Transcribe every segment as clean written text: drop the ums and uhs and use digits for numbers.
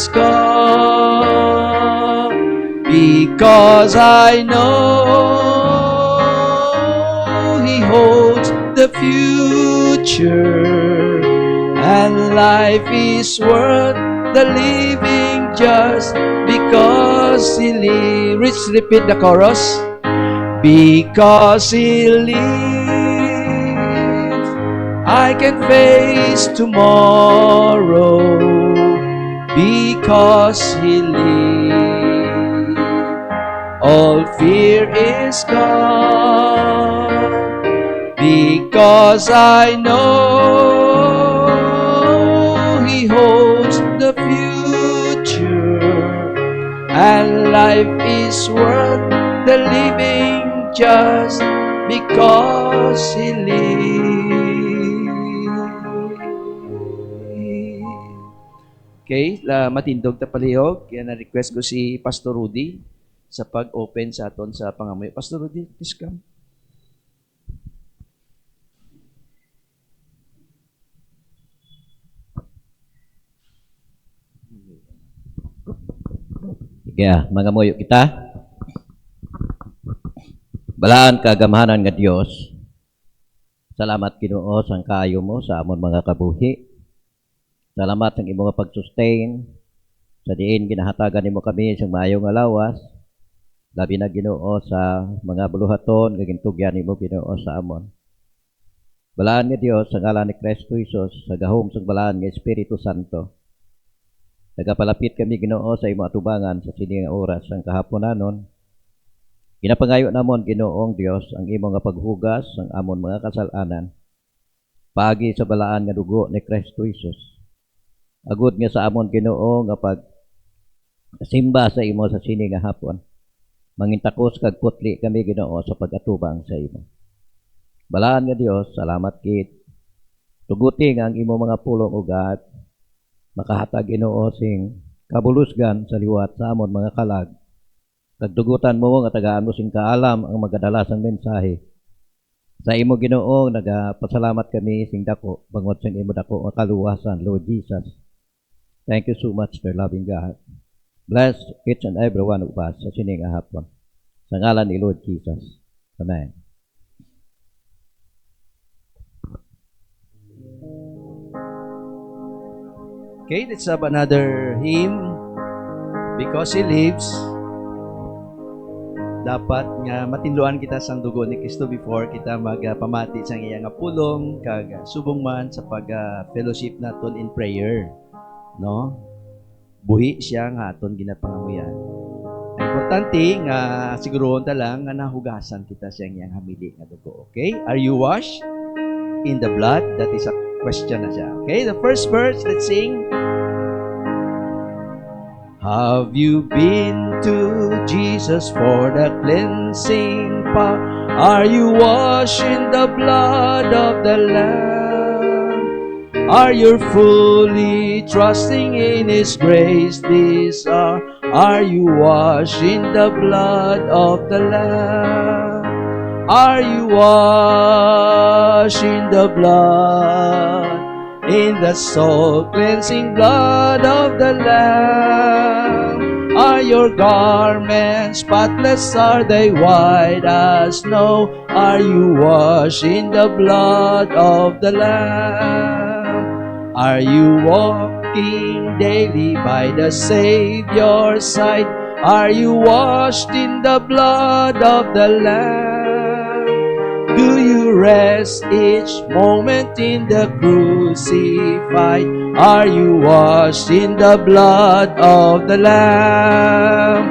is come, because I know He holds the future, and life is worth the living just because He lives. Let's repeat the chorus. Because He lives, I can face tomorrow. Because He lives, all fear is gone. Because I know He holds the future, and life is worth the living just because He lives. Okay, matindog ta palihog. Kaya na-request ko si Pastor Rudy sa pag-open sa aton sa pangamoy. Pastor Rudy, please come. Kaya, mga moyo kita, balaan kagamahanan nga Dios. Salamat Ginoo sang kaayo mo sa amon mga kabuhi. Salamat sa imong pag-sustain sa diin ginahatagan nimo kami sa maayong alawas. Labi na Ginoo sa mga buluhaton nga gintugyan nimo Ginoo sa amon. Balaan nga Dios sa ngalan ni Kristo Jesus sa gahom sa balaan nga Espiritu Santo. Nagapalapit kami Ginoo sa imo atubangan sa sini nga oras ang kahaponanon. Ginapangayo namon Ginoong Dios ang imo nga paghugas ang amon mga kasalanan. Pagi sa balaan nga dugo ni Kristo Jesus. Agud nga sa amon Ginoo nga pag simba sa imo sa sini nga hapon. Mangintakos kag putli kami Ginoo sa pag-atubang sa imo. Balaan nga Dios, salamat kit. Tuguti nga ang imo mga pulong ugat makahatag Ginoo sing kabulusgan sa liwat sa amon mga kalag. Nagdugutan mo nga tagaan mo sing kaalam ang magadalasang mensahe. Sa imo Ginoo nagapasalamat kami sing dako bangod sa imo dako nga kaluwasan, Lord Jesus. Thank you so much, dear loving God. Bless each and every one of us sa sining hapon. Sa ngalan ni Lord Jesus. Amen. Okay, let's have another hymn. Because He lives. Dapat nga matinluan kita sang dugo ni Kristo before kita magpamati sang iyang pulong kag subong man sa pag-fellowship naton in prayer. No? Buhi siya nga aton ginapangamuyan. Ang importante nga sigurohon ta lang nga nahugasan kita sa iyang hamili nga dugo. Okay? Are you washed in the blood? That is a question na siya. Okay? The first verse, let's sing. Have you been to Jesus for the cleansing power? Are you washed in the blood of the Lamb? Are you fully trusting in His grace this hour? Are you washed in the blood of the Lamb? Are you washed in the blood? In the soul-cleansing blood of the Lamb, are your garments spotless? Are they white as snow? Are you washed in the blood of the Lamb? Are you walking daily by the Savior's side? Are you washed in the blood of the Lamb? Do you rest each moment in the crucified? Are you washed in the blood of the Lamb?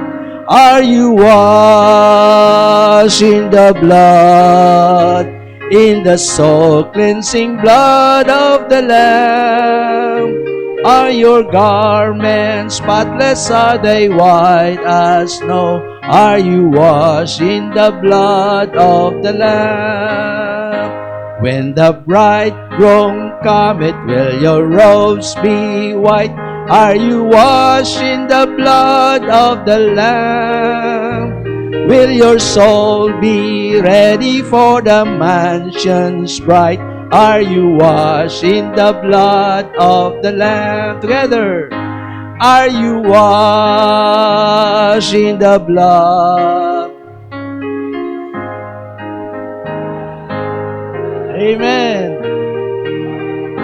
Are you washed in the blood, in the soul-cleansing blood of the Lamb? Are your garments spotless? Are they white as snow? Are you washed in the blood of the Lamb? When the bridegroom cometh, will your robes be white? Are you washed in the blood of the Lamb? Will your soul be ready for the mansions bright? Are you washed in the blood of the Lamb? Together. Are you washed in the blood? Amen.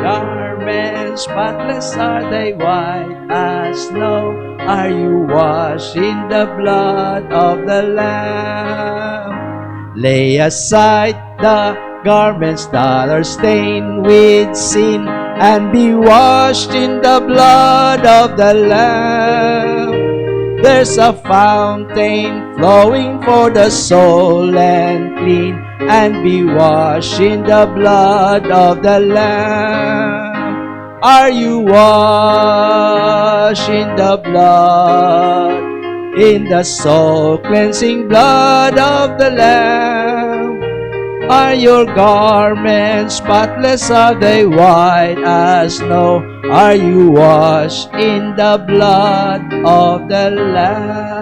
Garments spotless are they, white as snow. Are you washed in the blood of the Lamb? Lay aside the garments that are stained with sin, and be washed in the blood of the Lamb. There's a fountain flowing for the soul and clean, and be washed in the blood of the Lamb. Are you washed in the blood, in the soul cleansing blood of the Lamb? Are your garments spotless? Are they white as snow? Are you washed in the blood of the Lamb?